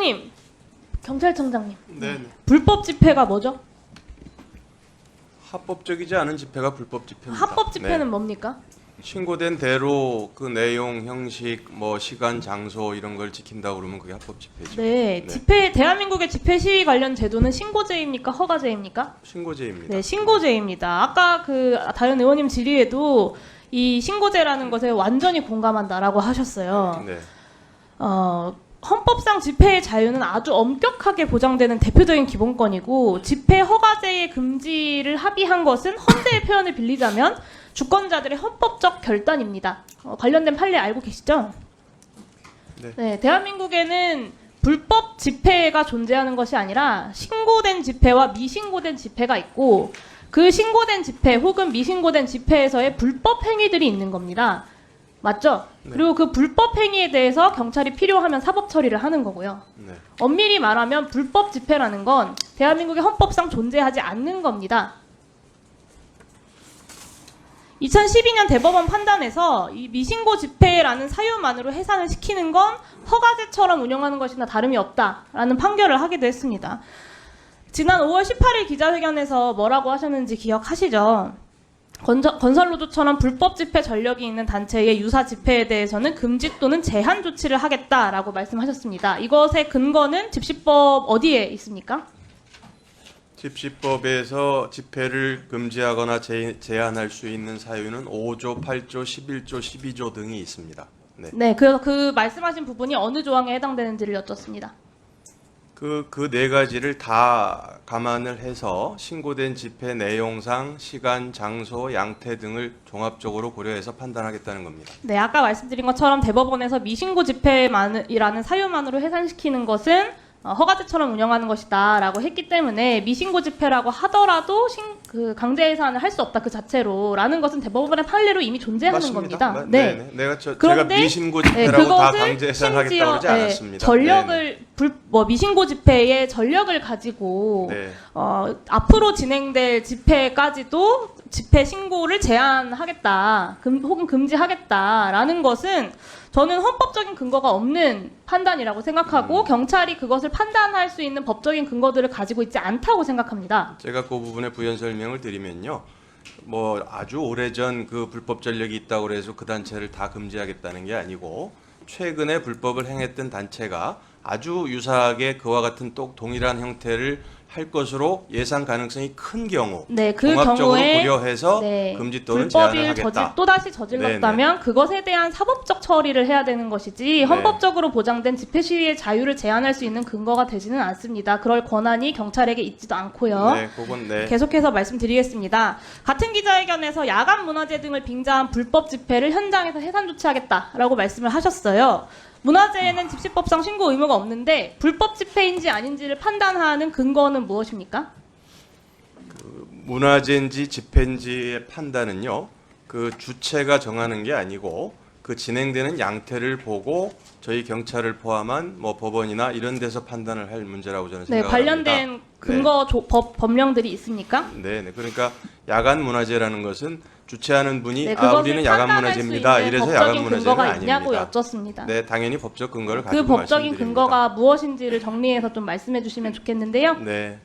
의원님, 경찰청장님. 네. 불법 집회가 뭐죠? 합법적이지 않은 집회가 불법 집회입니다. 합법 집회는 네. 뭡니까? 신고된 대로 그 내용, 형식, 뭐 시간, 장소 이런 걸 지킨다 그러면 그게 합법 집회죠. 네, 집회 대한민국의 집회 시위 관련 제도는 신고제입니까? 허가제입니까? 신고제입니다. 네, 신고제입니다. 아까 그 다른 의원님 질의에도 이 신고제라는 것에 완전히 공감한다라고 하셨어요. 네. 헌법상 집회의 자유는 아주 엄격하게 보장되는 대표적인 기본권이고 집회 허가제의 금지를 합의한 것은 헌재의 표현을 빌리자면 주권자들의 헌법적 결단입니다. 관련된 판례 알고 계시죠? 네. 네, 대한민국에는 불법 집회가 존재하는 것이 아니라 신고된 집회와 미신고된 집회가 있고 그 신고된 집회 혹은 미신고된 집회에서의 불법 행위들이 있는 겁니다. 맞죠? 네. 그리고 그 불법 행위에 대해서 경찰이 필요하면 사법 처리를 하는 거고요. 네. 엄밀히 말하면 불법 집회라는 건 대한민국의 헌법상 존재하지 않는 겁니다. 2012년 대법원 판단에서 이 미신고 집회라는 사유만으로 해산을 시키는 건 허가제처럼 운영하는 것이나 다름이 없다라는 판결을 하기도 했습니다. 지난 5월 18일 기자회견에서 뭐라고 하셨는지 기억하시죠? 건설노조처럼 불법 집회 전력이 있는 단체의 유사 집회에 대해서는 금지 또는 제한 조치를 하겠다라고 말씀하셨습니다. 이것의 근거는 집시법 어디에 있습니까? 집시법에서 집회를 금지하거나 제한할 수 있는 사유는 5조, 8조, 11조, 12조 등이 있습니다. 네. 네, 그래서 그 말씀하신 부분이 어느 조항에 해당되는지를 여쭙습니다. 그 네 가지를 다 감안을 해서 신고된 집회 내용상 시간, 장소, 양태 등을 종합적으로 고려해서 판단하겠다는 겁니다. 네, 아까 말씀드린 것처럼 대법원에서 미신고 집회만이라는 사유만으로 해산시키는 것은 허가제처럼 운영하는 것이다라고 했기 때문에 미신고 집회라고 하더라도 강제 해산을 할 수 없다 그 자체로라는 것은 대법원의 판례로 이미 존재하는 맞습니다. 겁니다. 네. 제가 그런데 미신고 집회라고 다 그것을 강제 해산하겠다고 그러지 심지어, 않았습니다. 전력을 미신고 집회의 전력을 가지고 네. 앞으로 진행될 집회까지도 집회 신고를 제한하겠다 혹은 금지하겠다라는 것은 저는 헌법적인 근거가 없는 판단이라고 생각하고 경찰이 그것을 판단할 수 있는 법적인 근거들을 가지고 있지 않다고 생각합니다. 제가 그 부분에 부연 설명을 드리면요. 뭐 아주 오래전 그 불법 전력이 있다고 해서 그 단체를 다 금지하겠다는 게 아니고 최근에 불법을 행했던 단체가 아주 유사하게 그와 같은 또 동일한 형태를 할 것으로 예상 가능성이 큰 경우 네, 그 종합적으로 경우에 고려해서 금지 또는 제한을 불법을 하겠다. 또다시 저질렀다면 그것에 대한 사법적 처리를 해야 되는 것이지 헌법적으로 보장된 집회 시위의 자유를 제한할 수 있는 근거가 되지는 않습니다. 그럴 권한이 경찰에게 있지도 않고요. 네, 그건 네. 계속해서 말씀드리겠습니다. 같은 기자회견에서 야간 문화재 등을 빙자한 불법 집회를 현장에서 해산 조치하겠다라고 말씀을 하셨어요. 문화재에는 집시법상 신고 의무가 없는데 불법 집회인지 아닌지를 판단하는 근거는 무엇입니까? 문화재인지 집회인지의 판단은요. 그 주체가 정하는 게 아니고 그 진행되는 양태를 보고 저희 경찰을 포함한 뭐 법원이나 이런 데서 판단을 할 문제라고 저는 네, 생각합니다. 관련된 근거 법령들이 있습니까? 네. 그러니까 야간 문화재라는 것은 주최하는 분이 네, 우리는 야간 문화재입니다. 이래서 야간 문화재는 근거가 있냐고 아닙니다. 여쭙습니다. 네, 당연히 법적 근거를 그 가지고 법적인 말씀드립니다. 근거가 무엇인지를 정리해서 좀 말씀해 주시면 좋겠는데요. 네.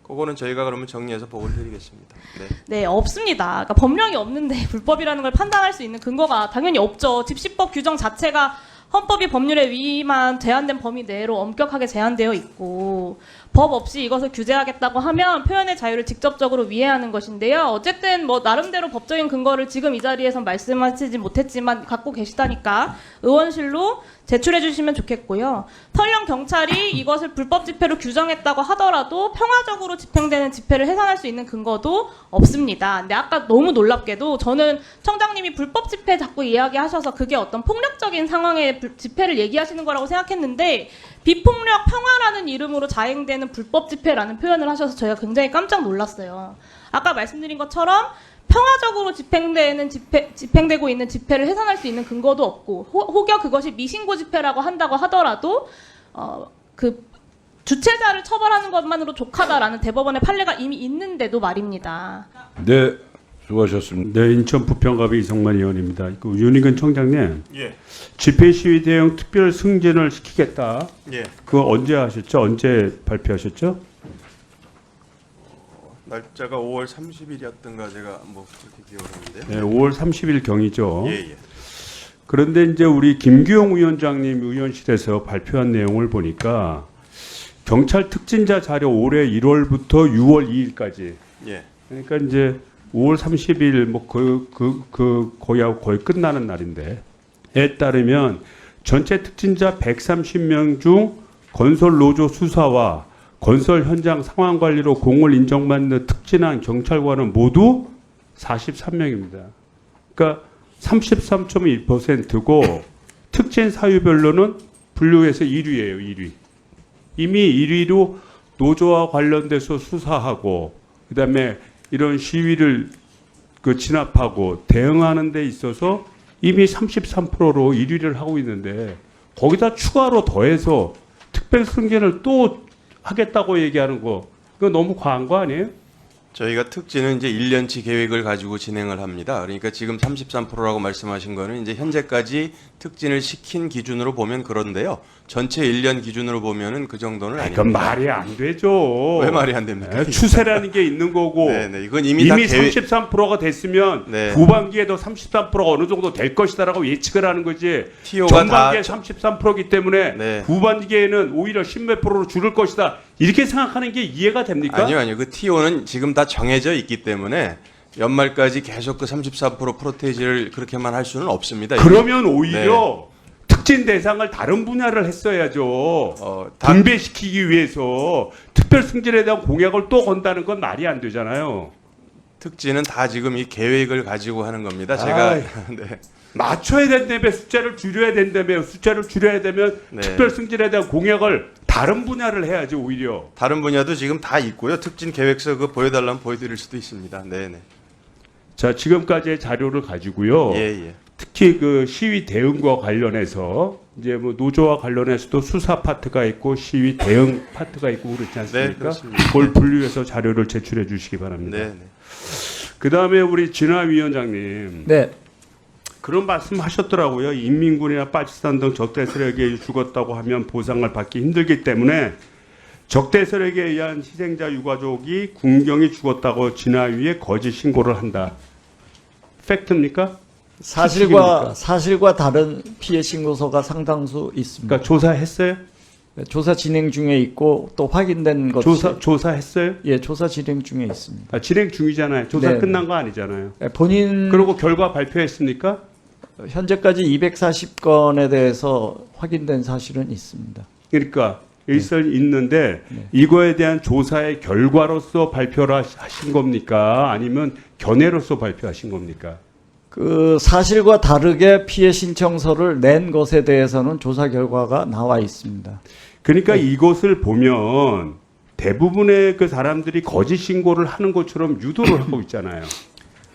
그거는 저희가 그러면 정리해서 보고를 드리겠습니다. 네. 네, 없습니다. 그러니까 법령이 없는데 불법이라는 걸 판단할 수 있는 근거가 당연히 없죠. 집시법 규정 자체가 헌법이 법률에 위임한 제한된 범위 내로 엄격하게 제한되어 있고 법 없이 이것을 규제하겠다고 하면 표현의 자유를 직접적으로 위해하는 것인데요. 어쨌든 뭐 나름대로 법적인 근거를 지금 이 자리에서 말씀하시지 못했지만 갖고 계시다니까 의원실로 제출해 주시면 좋겠고요. 설령 경찰이 이것을 불법 집회로 규정했다고 하더라도 평화적으로 집행되는 집회를 해산할 수 있는 근거도 없습니다. 근데 아까 너무 놀랍게도 저는 청장님이 불법 집회 자꾸 이야기하셔서 그게 어떤 폭력적인 상황의 집회를 얘기하시는 거라고 생각했는데 비폭력 평화라는 이름으로 자행되는 불법 집회라는 표현을 하셔서 저희가 굉장히 깜짝 놀랐어요. 아까 말씀드린 것처럼 평화적으로 집행되고 있는 집회를 해산할 수 있는 근거도 없고 혹여 그것이 미신고 집회라고 한다고 하더라도 그 주최자를 처벌하는 것만으로 족하다라는 대법원의 판례가 이미 있는데도 말입니다. 네, 수고하셨습니다. 네, 인천 부평갑의 이성만 의원입니다. 그 윤희근 청장님, 예. 집회 시위 대응 특별 승진을 시키겠다. 예. 그거 언제 하셨죠? 언제 발표하셨죠? 날짜가 5월 30일이었던가 제가 뭐 그렇게 기억하는데요. 네, 5월 30일 경이죠. 예, 예. 그런데 이제 우리 김규용 위원장님 의원실에서 발표한 내용을 보니까 경찰 특진자 자료 올해 1월부터 6월 2일까지. 예. 그러니까 이제 5월 30일 뭐 거의 끝나는 날인데. 에 따르면 전체 특진자 130명 중 건설 노조 수사와 건설 현장 상황 관리로 공을 인정받는 특진한 경찰관은 모두 43명입니다. 그러니까 33.1%고 특진 사유별로는 분류해서 1위예요, 1위. 이미 1위로 노조와 관련돼서 수사하고 그다음에 이런 시위를 진압하고 대응하는 데 있어서 이미 33%로 1위를 하고 있는데 거기다 추가로 더해서 특별 승진을 또 하겠다고 얘기하는 거 그거 너무 과한 거 아니에요? 저희가 특진은 이제 1년치 계획을 가지고 진행을 합니다. 그러니까 지금 33%라고 말씀하신 거는 이제 현재까지 특진을 시킨 기준으로 보면 그런데요. 전체 1년 기준으로 보면은 그 정도는 아닙니다. 그건 말이 안 되죠. 왜 말이 안 됩니까? 네, 추세라는 게 있는 거고 네, 이건 이미 다 계획 33%가 됐으면 네. 후반기에도 33%가 어느 정도 될 것이다라고 예측을 하는 거지. TO가 전반기에 다 33%이기 때문에 네. 후반기에는 오히려 10몇 프로로 줄을 것이다. 이렇게 생각하는 게 이해가 됩니까? 아니요. 그 TO는 지금 다 정해져 있기 때문에 연말까지 계속 그 34% 프로테이지를 그렇게만 할 수는 없습니다. 그러면 오히려 특진 대상을 다른 분야를 했어야죠. 다- 분배시키기 위해서 특별 승진에 대한 공약을 또 건다는 건 말이 안 되잖아요. 특진은 다 지금 이 계획을 가지고 하는 겁니다. 제가 네. 맞춰야 된다며 숫자를 줄여야 된다며 숫자를 줄여야 되면 네. 특별 승진에 대한 공약을 다른 분야를 해야지 오히려. 다른 분야도 지금 다 있고요. 특진 계획서 그 보여달라면 보여드릴 수도 있습니다. 네네. 자, 지금까지의 자료를 가지고요. 예. 특히 그 시위 대응과 관련해서 이제 뭐 노조와 관련해서도 수사 파트가 있고 시위 대응 파트가 있고 그렇지 않습니까? 네, 그렇습니다. 그걸 분류해서 자료를 제출해 주시기 바랍니다. 네네. 그다음에 우리 진화 위원장님 네, 그런 말씀하셨더라고요. 인민군이나 파키스탄 등 적대 세력에 죽었다고 하면 보상을 받기 힘들기 때문에 적대 세력에 의한 희생자 유가족이 군경이 죽었다고 진화위에 거짓 신고를 한다. 팩트입니까? 사실과 다른 피해 신고서가 상당수 있습니다. 그러니까 조사했어요? 조사 진행 중에 있고 또 확인된 것이 조사했어요? 예, 조사 진행 중에 있습니다. 진행 중이잖아요. 조사 네. 끝난 거 아니잖아요. 본인 그리고 결과 발표했습니까? 현재까지 240건에 대해서 확인된 사실은 있습니다. 그러니까 있는데 네. 이거에 대한 조사의 결과로서 발표를 하신 겁니까? 아니면 견해로서 발표하신 겁니까? 그 사실과 다르게 피해 신청서를 낸 것에 대해서는 조사 결과가 나와 있습니다. 그러니까 이것을 보면 대부분의 그 사람들이 거짓 신고를 하는 것처럼 유도를 하고 있잖아요.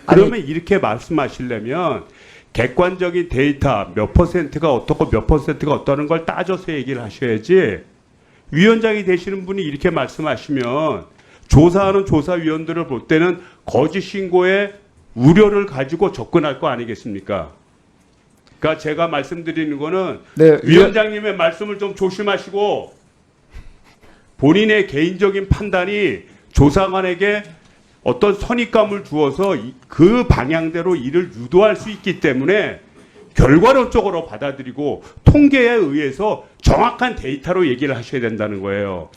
그러면 이렇게 말씀하시려면 객관적인 데이터 몇 퍼센트가 어떻고 몇 퍼센트가 어떠는 걸 따져서 얘기를 하셔야지 위원장이 되시는 분이 이렇게 말씀하시면 조사하는 조사위원들을 볼 때는 거짓 신고에 우려를 가지고 접근할 거 아니겠습니까? 그러니까 제가 말씀드리는 거는 네, 위원장님의 말씀을 좀 조심하시고 본인의 개인적인 판단이 조사관에게 어떤 선입감을 주어서 그 방향대로 일을 유도할 수 있기 때문에 결과론적으로 받아들이고 통계에 의해서 정확한 데이터로 얘기를 하셔야 된다는 거예요.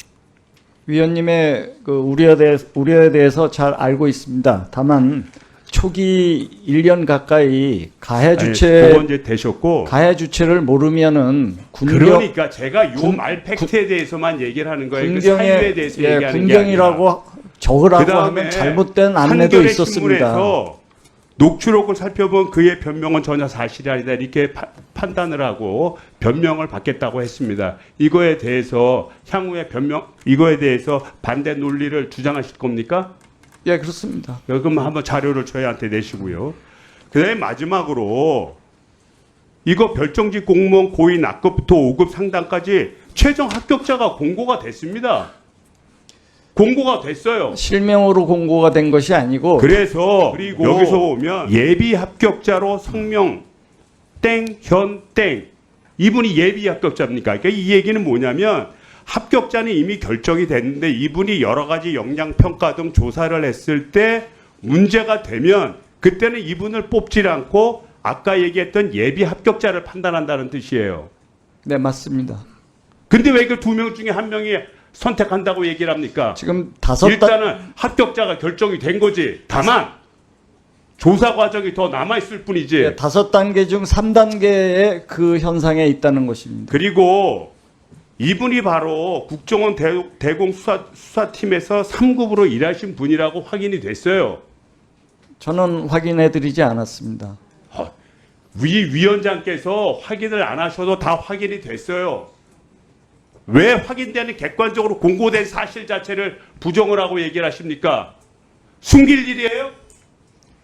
위원님의 그 우려에 대해서 잘 알고 있습니다. 다만 초기 1년 가까이 가해 그건 이제 되셨고 주체를 모르면은 그러니까 제가 요 말 팩트에 대해서만 얘기를 하는 거예요. 그 군경에 사유에 대해서 얘기하는 게 아니라. 군경이라고 적으라고 그다음에 하면 잘못된 안내도 한겨레 있었습니다. 신문에서 녹취록을 살펴본 그의 변명은 전혀 사실이 아니다 이렇게 판단을 하고 변명을 받겠다고 했습니다. 이거에 대해서 향후에 이거에 대해서 반대 논리를 주장하실 겁니까? 예, 그렇습니다. 그럼 한번 자료를 저희한테 내시고요. 그다음에 마지막으로 이거 별정직 공무원 고위 낙급부터 5급 상당까지 최종 합격자가 공고가 됐습니다. 공고가 됐어요. 실명으로 공고가 된 것이 아니고 그래서 그리고 여기서 보면 예비 합격자로 성명 땡현 땡 이분이 예비 합격자입니까? 그러니까 이 얘기는 뭐냐면 합격자는 이미 결정이 됐는데 이분이 여러 가지 역량 평가 등 조사를 했을 때 문제가 되면 그때는 이분을 뽑지 않고 아까 얘기했던 예비 합격자를 판단한다는 뜻이에요. 네, 맞습니다. 근데 왜 그 두 명 중에 한 명이 선택한다고 얘기를 합니까? 지금 다섯 일단은 합격자가 결정이 된 거지. 다만 조사 과정이 더 남아 있을 뿐이지. 네, 5단계 중 3단계의 그 현상에 있다는 것입니다. 그리고 이분이 바로 국정원 대공 수사팀에서 3급으로 일하신 분이라고 확인이 됐어요. 저는 확인해드리지 않았습니다. 위원장께서 확인을 안 하셔도 다 확인이 됐어요. 왜 확인되는 객관적으로 공고된 사실 자체를 부정을 하고 얘기를 하십니까? 숨길 일이에요?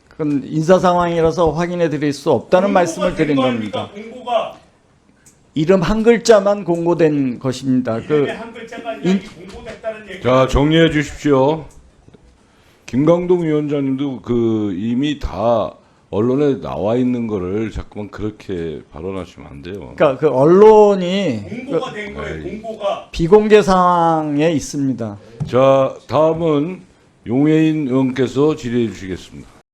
그건 인사 상황이라서 확인해드릴 수 없다는 말씀을 드린 겁니다. 공고가 이름 한 글자만 공고된 것입니다. 이름에 한 글자가 아니라 공고됐다는 얘기. 자, 정리해 주십시오. 김강동 위원장님도 이미 다 언론에 나와 있는 거를 자꾸만 그렇게 발언하시면 안 돼요. 그러니까 그 언론이 공고가 된 거예요. 공고가. 비공개 상황에 있습니다. 자, 다음은 용해인 의원께서 질의해 주시겠습니다.